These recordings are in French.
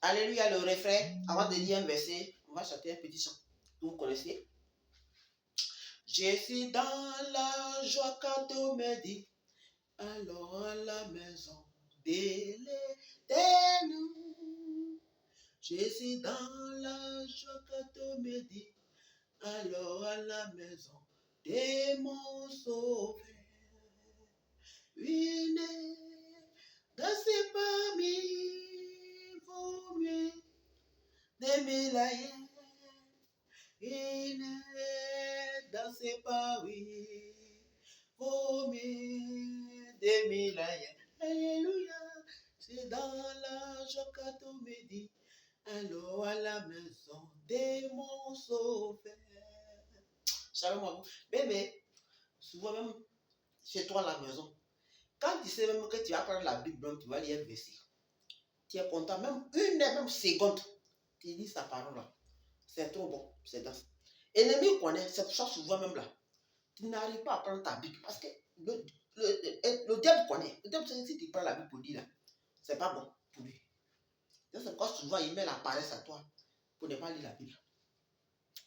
Alléluia, le refrain. Avant de lire un verset, on va chanter un petit chant. Vous connaissez? Je suis dans la joie quand on me dit, alors à la maison de l'Éternel. Je suis dans la joie quand on me dit, alors à la maison de mon sauveur. Une danse parmi vos mieux des médailles. Une danse parmi vos mieux des médailles. Alléluia. C'est dans la joie quand on me dit, alors à la maison de mon sauveur. Shalom. Bébé, souvent même chez toi à la maison, quand tu sais même que tu vas prendre la Bible, tu vas lire un verset, tu es content, même une même seconde, tu lis sa parole là. C'est trop bon, c'est dans. L'ennemi connaît, c'est pour ça souvent même là, tu n'arrives pas à prendre ta Bible parce que le diable connaît. Le diable, si tu prends la Bible pour lire là, c'est pas bon pour lui. C'est pourquoi souvent il met la paresse à toi pour ne pas lire la Bible.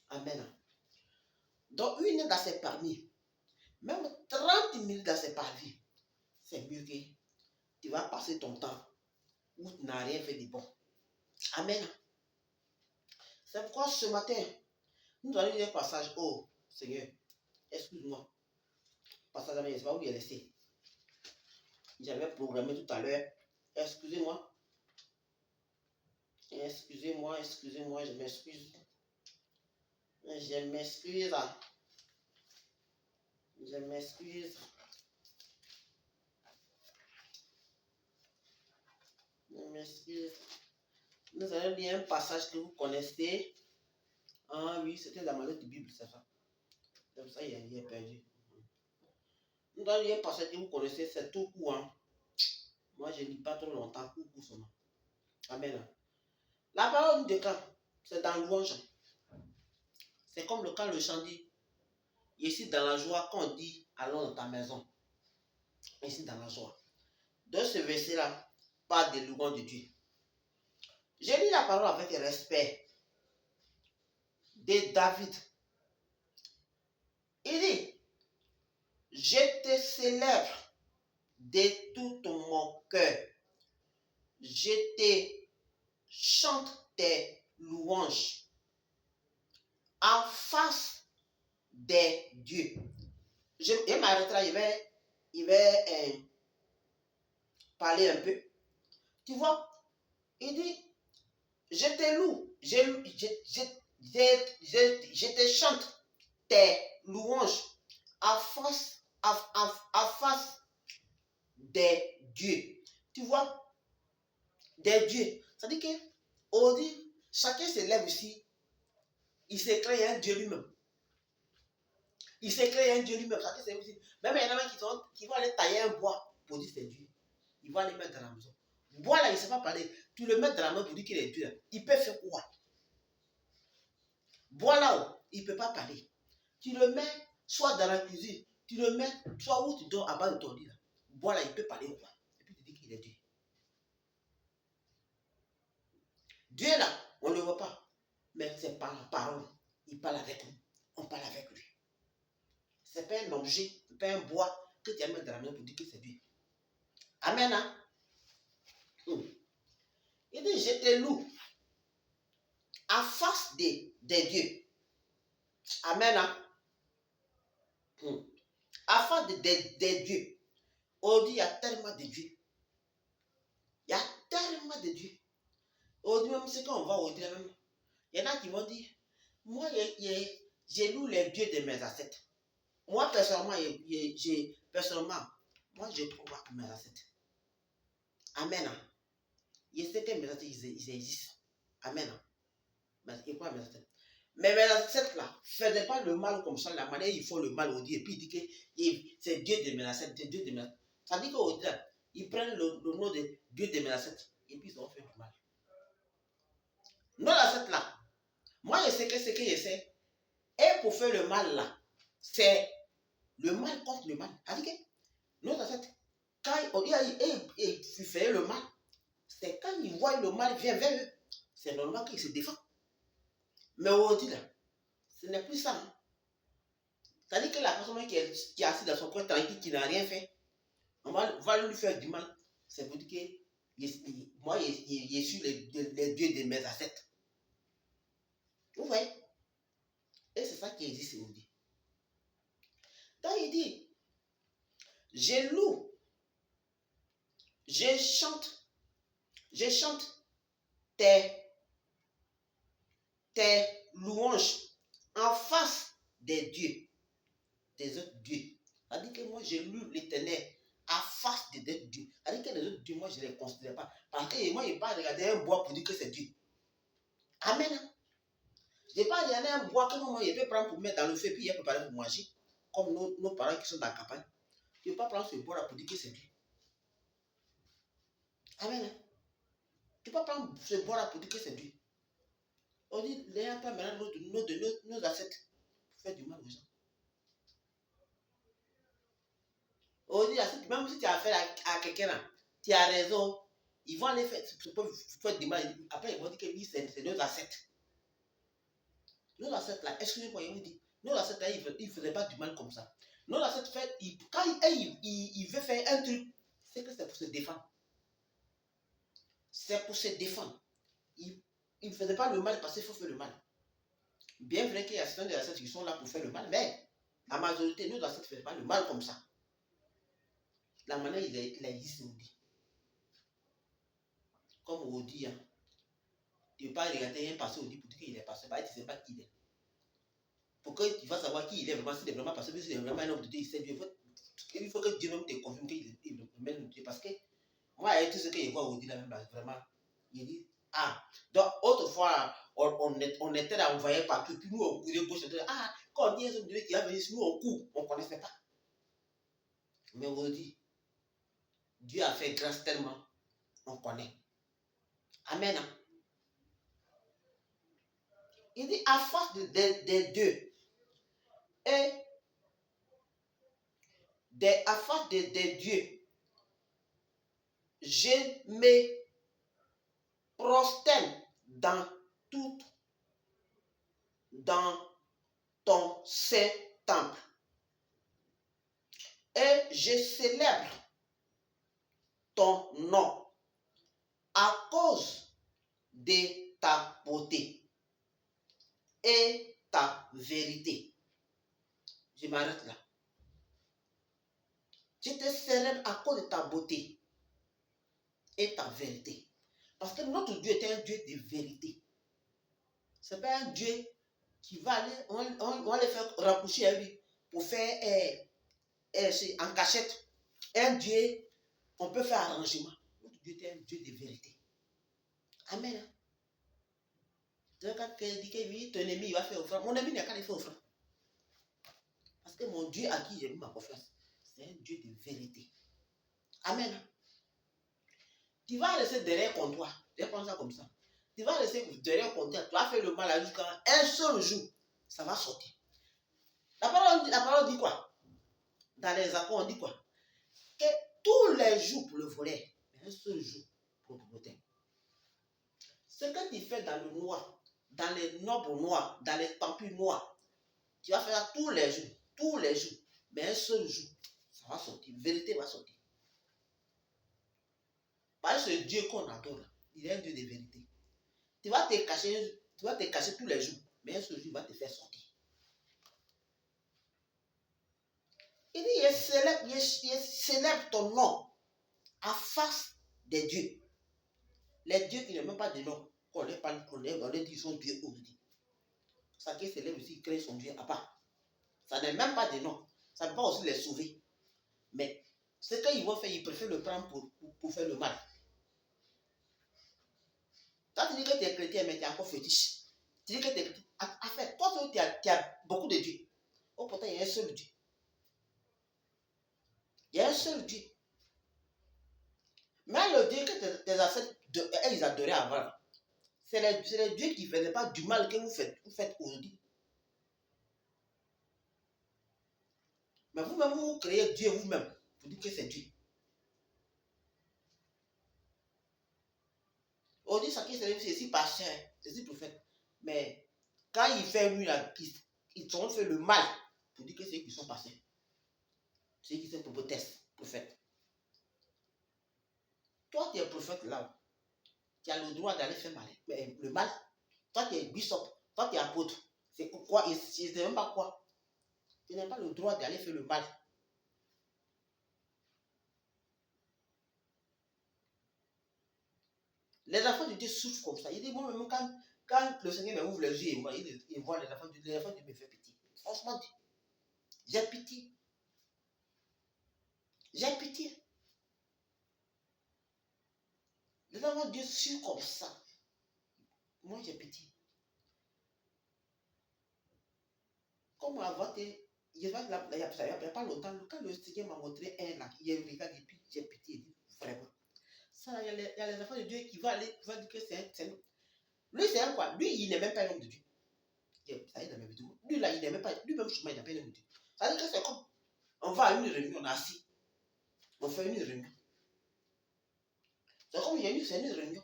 Amen. Donc, une dans ses parmi, même 30 minutes dans ses parvis, c'est mieux que tu vas passer ton temps où tu n'as rien fait de bon. Amen. C'est pourquoi ce matin, nous allons lire un passage. Oh, Seigneur, excuse-moi. Passage à je ne sais pas où il est laissé. J'avais programmé tout à l'heure. Excusez-moi. Excusez-moi, je m'excuse. Je m'excuse. Je m'excuse. Je m'excuse. Nous allons lire un passage que vous connaissez. Ah oui, c'était la maladie de Bible, c'est ça. C'est pour ça qu'il est perdu. Nous allons lire un passage que vous connaissez, c'est tout court. Hein. Moi, je ne lis pas trop longtemps, court seulement. Amen. La parole de quand, c'est dans louange. C'est comme quand le chant dit, ici dans la joie, quand on dit, allons dans ta maison. Ici dans la joie. De ce verset-là, parle de louange de Dieu. J'ai lu la parole avec respect de David. Il dit, je te célèbre de tout mon cœur. Je te chante tes louanges en face des dieux. Je m'arrêterai, il va parler un peu. Tu vois, il dit, je te loue, je te chante tes louanges en face des dieux. Tu vois, des dieux. Ça dit que, on dit, chacun se lève ici, il s'est créé un Dieu lui-même. Il s'est créé un Dieu lui-même. Chacun se lève ici. Même il y en a qui vont aller tailler un bois pour dire c'est Dieu. Ils vont aller mettre dans la maison. Bois là, il ne sait pas parler. Tu le mets dans la main pour dire qu'il est Dieu. Il peut faire quoi? Bois là, il ne peut pas parler. Tu le mets soit dans la cuisine, tu le mets soit où tu dors à bas de ton lit là. Bois là, il peut parler quoi? Et puis tu dis qu'il est Dieu. Dieu là, on ne le voit pas. Mais c'est par la parole. Il parle avec nous. On parle avec lui. Ce n'est pas un objet, ce n'est pas un bois que tu as mis dans la main pour dire que c'est Dieu. Amen. Hein? Il dit, je te loue en face des dieux. Amen. Hein? En face des dieux. On dit, il y a tellement de dieux. Il y a tellement de dieux. On dit même, c'est quand on va au dieu même. Il y en a qui vont dire, moi, je loue les dieux de mes ancêtres. Moi, personnellement, moi, je crois à mes ancêtres. Amen. Hein? Je sais que mes ancêtres, ils existent. Amen. Mais je crois à mes ancêtres. Mais mes ancêtres là, ne faisaient pas le mal comme ça, la manière ils font le mal au Dieu. Et puis il dit que c'est Dieu de mes ancêtres, c'est Dieu de mes ancêtres. Ça dit qu'au Dieu, ils prennent le nom de Dieu de mes ancêtres. Et puis ils ont fait du mal. Nos ancêtres là, moi je sais que ce que je sais. Et pour faire le mal là, c'est le mal contre le mal. Ça dit que nos ancêtres, quand ils faisaient le mal, c'est quand ils voient le mal vient vers eux. c'est normal qu'il se défend. Mais aujourd'hui, là, ce n'est plus ça. Hein. C'est-à-dire que la personne qui est assise dans son coin tranquille, qui n'a rien fait, on va lui faire du mal. C'est pour dire que moi, je suis les dieux de mes ancêtres. Vous voyez? Et c'est ça qui existe aujourd'hui. Donc il dit, je loue, je chante tes louanges en face des dieux, des autres dieux. C'est-à-dire que moi, je loue l'Éternel en face des autres dieux. C'est-à-dire que les autres dieux, moi, je ne les considère pas. Parce que moi, je ne vais pas regarder un bois pour dire que c'est Dieu. Amen. Je ne vais pas regarder un bois que moi, je peux prendre pour mettre dans le feu, puis il peut préparer pour manger. Comme nos parents qui sont dans la campagne. Je ne vais pas prendre ce bois-là pour dire que c'est Dieu. Amen. Tu ne peux pas prendre ce bois-là pour dire que c'est Dieu. On dit, n'ayons pas maintenant nos ancêtres pour faire du mal aux gens. On dit, même si tu as affaire à quelqu'un là, tu as raison, ils vont aller faire du mal. Après, ils vont dire que oui, c'est nos ancêtres. Nos ancêtres là, excusez-moi, je vous dis, nos ancêtres là, ils ne faisaient pas du mal comme ça. Nos ancêtres, quand ils veulent faire un truc, c'est que c'est pour se défendre. C'est pour se défendre. Ils ne faisaient pas le mal parce qu'il faut faire le mal. Bien vrai qu'il y a certains des ancêtres qui sont là pour faire le mal, mais la majorité, nos ancêtres ne faisaient pas le mal comme ça. La manière il a dit, c'est Audi. Comme Audi, hein. Tu ne peux pas regarder un passé Audi pour dire qu'il est passé, bah, tu ne sais pas qui il est. Pour que tu vas savoir qui il est vraiment, s'il est vraiment passé, s'il est vraiment un homme de Dieu, il sait Dieu. Il faut que Dieu même te confirme qu'il est le même Dieu. Parce que moi, avec tout ce que je vois Audi là, même, vraiment, il dit, ah, donc autrefois, on était là, on voyait partout, puis nous, on courait gauche, ah, quand on dit un homme de Dieu qui va venir, nous, on court, on ne connaissait pas. Mais Audi, Dieu a fait grâce tellement, on connaît. Amen. Il dit à face des deux. Et à face des dieux, je me prosterne dans ton saint temple. Et je célèbre ton nom à cause de ta beauté et ta vérité. Je m'arrête là. Je te célèbre à cause de ta beauté et ta vérité. Parce que notre Dieu est un Dieu de vérité. Ce n'est pas un Dieu qui va aller, on va les faire raccoucher à lui pour faire en cachette. Un Dieu, on peut faire arrangement. Notre Dieu est un Dieu de vérité. Amen. Donc, quand il dit que oui, ton ennemi, il va faire offrande. Mon ennemi n'a qu'à aller faire offrande. Parce que mon Dieu à qui j'ai mis ma confiance, c'est un Dieu de vérité. Amen. Tu vas rester derrière contre toi. Je prends ça comme ça. Tu vas rester derrière contre toi. Tu vas faire le mal jusqu'à un seul jour. Ça va sortir. La parole dit quoi? Dans les accords, on dit quoi? Que tous les jours pour le voler, un seul jour pour le protéger. Ce que tu fais dans le noir, dans les nombres noirs, dans les temples noirs, tu vas faire ça tous les jours, mais un seul jour, ça va sortir, la vérité va sortir. Parce que ce Dieu qu'on adore, il est un Dieu de vérité. Tu vas te cacher tous les jours, mais un seul jour, il va te faire sortir. Il dit, il célèbre ton nom à face des dieux. Les dieux qui n'ont même pas de nom, qu'on les parle, on les dit son Dieu aujourd'hui. Ça qui célèbre aussi, il crée son Dieu à part. Ça n'a même pas de nom. Ça ne peut pas aussi les sauver. Mais ce qu'ils vont faire, ils préfèrent le prendre pour faire le mal. Toi, tu dis que tu es chrétien, mais tu es encore fétiche. Tu dis que tu es chrétien. En fait, toi, tu as beaucoup de dieux. Oh, pourtant, il y a un seul Dieu. Il y a un seul Dieu. Mais le Dieu que tes ancêtres ils adoraient avant, c'est les dieux qui ne faisaient pas du mal que vous faites aujourd'hui. Mais vous-même, vous créez Dieu vous-même. Vous dites que c'est Dieu. On dit ça qui s'élève, c'est si pasteur, c'est si prophète. Mais quand il fait lui, là, ils ont fait le mal pour dire que c'est eux qui sont passés. C'est eux qui sont prophètes. Toi, tu es prophète là. Tu as le droit d'aller faire mal. Mais le mal, toi, tu es bishop. Toi, tu es apôtre. C'est quoi? Je ne sais même pas quoi. Tu n'as pas le droit d'aller faire le mal. Les enfants de Dieu souffrent comme ça. Il dit, moi, même quand le Seigneur me ouvre les yeux, il voit les enfants de Dieu me fait pitié. Franchement, j'ai pitié. J'ai pitié. Les enfants de Dieu souffrent comme ça. Moi, j'ai pitié. Comme avant, il n'y a pas longtemps, quand le Seigneur m'a montré un là, il regarde et puis j'ai pitié. Vraiment. Ça, il y a les enfants de Dieu qui vont aller, qui vont dire que c'est un. Lui, c'est un quoi? Lui, il n'est même pas un homme de Dieu. Ça y est dans mes vidéos. Lui, là, il n'est même pas. Lui-même, il n'a pas un homme de Dieu. Ça veut dire que c'est comme. On va à une réunion, on est assis. On fait une réunion. C'est comme il y a une réunion.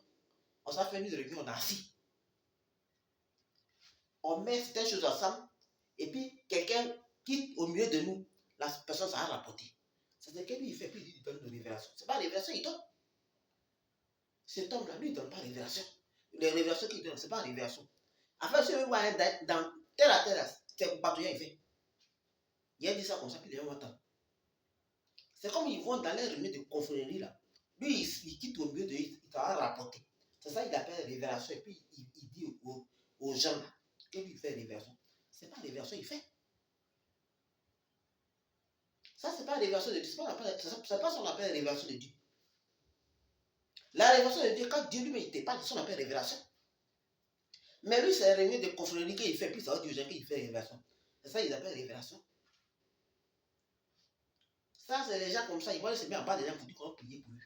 On s'est fait une réunion, on est assis. On met certaines choses ensemble. Et puis, quelqu'un quitte au milieu de nous. La personne s'est rapporté. C'est-à-dire que lui, il fait plus, il donne une révélation. Ce n'est pas la révélation, il donne. Cet homme-là, lui, il ne donne pas la révélation. Les révélations qu'il donne, ce n'est pas la révélation. Enfin, si on va aller dans telle à telle, c'est pas tout il fait. Il a dit ça comme ça, puis les gens m'entendent. C'est comme ils vont dans les réunions de confrérie là. Lui, il quitte au milieu de il t'a rapporté. C'est ça qu'il appelle révélation. Et puis, il dit aux gens là, que lui, il fait révélation. Ce n'est pas révélation, il fait. Ça, c'est pas la révélation de Dieu. C'est pas ce qu'on appelle révélation de Dieu. La révélation de Dieu, quand Dieu lui-même, il te parle, c'est ce qu'on appelle révélation. Mais lui, c'est la réunion de confrérie qu'il fait, puis ça veut dire qu'il fait révélation. C'est ça qu'ils appellent révélation. Ça, c'est les gens comme ça, ils vont se mettre en bas des gens pour dire qu'on va prier pour eux.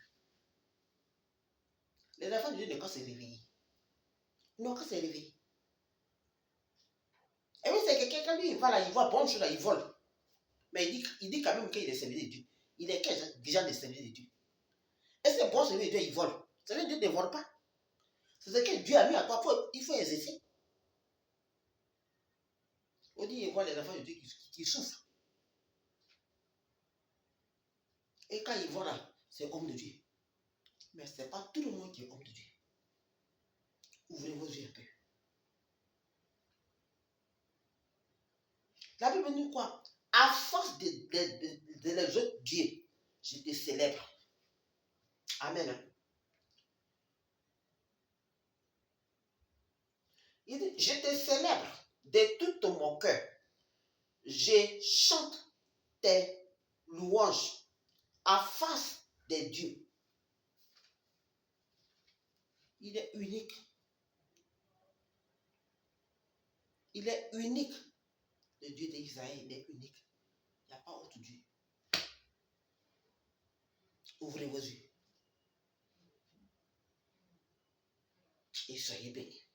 Les enfants de Dieu n'ont qu'à se réveiller. Ils n'ont qu'à se réveiller. Et oui, c'est quelqu'un, quand lui, il va là, il voit bonne chose là, il vole. Mais il dit quand même qu'il est serviteur de Dieu. Il est déjà des serviteurs de Dieu. Et c'est bon serviteur de Dieu, il vole. Ça veut dire Dieu ne vole pas. C'est ce que Dieu a mis à toi, il faut exercer. On dit, il voit les enfants de Dieu qui souffrent. Et quand ils vont là, c'est homme de Dieu. Mais ce n'est pas tout le monde qui est homme de Dieu. Ouvrez vos yeux un peu. La Bible nous dit quoi? À force de les autres dieux, je te célèbre. Amen. Il dit, je te célèbre de tout mon cœur. Je chante tes louanges à face des dieux. Il est unique. Il est unique. Le Dieu d'Israël, il est unique. Il n'y a pas autre Dieu. Ouvrez vos yeux. Et soyez bénis.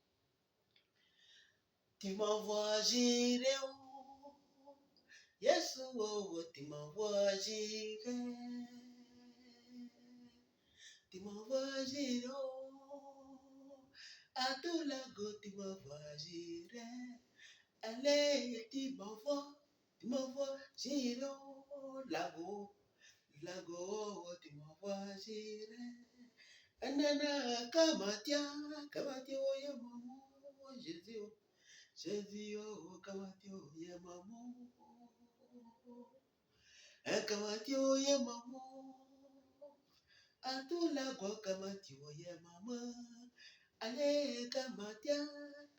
Tu m'envoies Jireh. Yes, tu m'envoies Jireh. Tu m'envoies Jireh. À tout lago, tu m'envoies Jireh. Allez, tu m'envoies Jireh. Lago, tu m'envoies Jireh. Anana, kamatia, oye maman, Jésus, oh, kamatia, oye maman. Kamatia, oye maman. A tout lago, kamatia, oye maman. Allez, kamatia,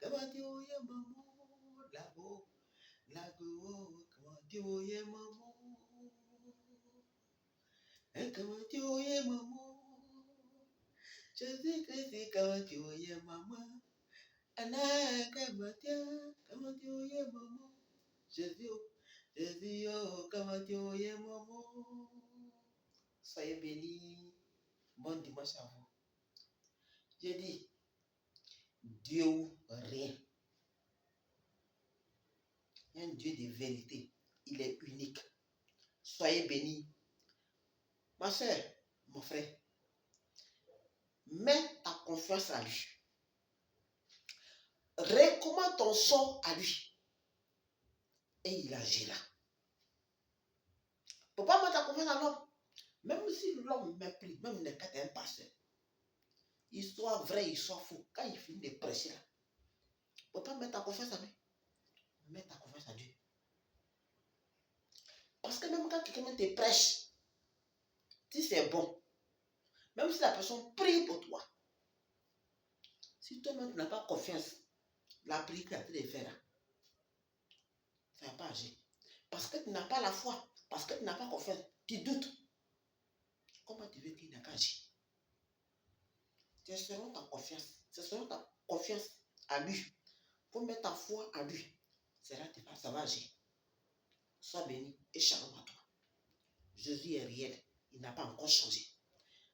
oye maman. Lago, kamatia, oye maman. Kamatia, oye maman. Jésus-Christ, kamatia, oye maman. Anna, kamatia, oye maman. Jésus, oh, kamatia, oye maman. Soyez bénis. Bon dimanche à vous. J'ai dit, Dieu ou rien. Un Dieu de vérité. Il est unique. Soyez bénis. Ma soeur, mon frère, Mets ta confiance à lui. Recommande ton sort à lui. Et il agira. Il ne faut pas mettre ta confiance à l'homme. Même si l'homme méprise, même n'est qu'un pasteur. Il soit vrai, il soit faux. Quand il finit de prêcher là, il ne faut pas mettre ta confiance à lui. Mets ta confiance à Dieu. Parce que même quand quelqu'un te prêche, si c'est bon, même si la personne prie pour toi, si toi-même tu n'as pas confiance, la prière qu'il a de faire là, ça ne va pas agir. Parce que tu n'as pas la foi, parce que tu n'as pas confiance, tu doutes. Comment tu veux qu'il n'a pas agi? C'est selon ta confiance. C'est selon ta confiance à lui. Il faut mettre ta foi à lui. C'est là que ça va agir. Sois béni et shalom à toi. Jésus est réel. Il n'a pas encore changé.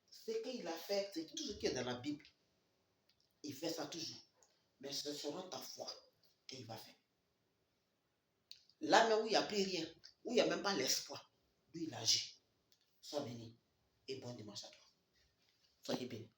Ce qu'il a fait, c'est tout ce qui est dans la Bible. Il fait ça toujours. Mais c'est selon ta foi qu'il va faire. Là même où il n'y a plus rien, où il n'y a même pas l'espoir, lui il agit. Sois béni et bon dimanche à toi. Soyez bénis.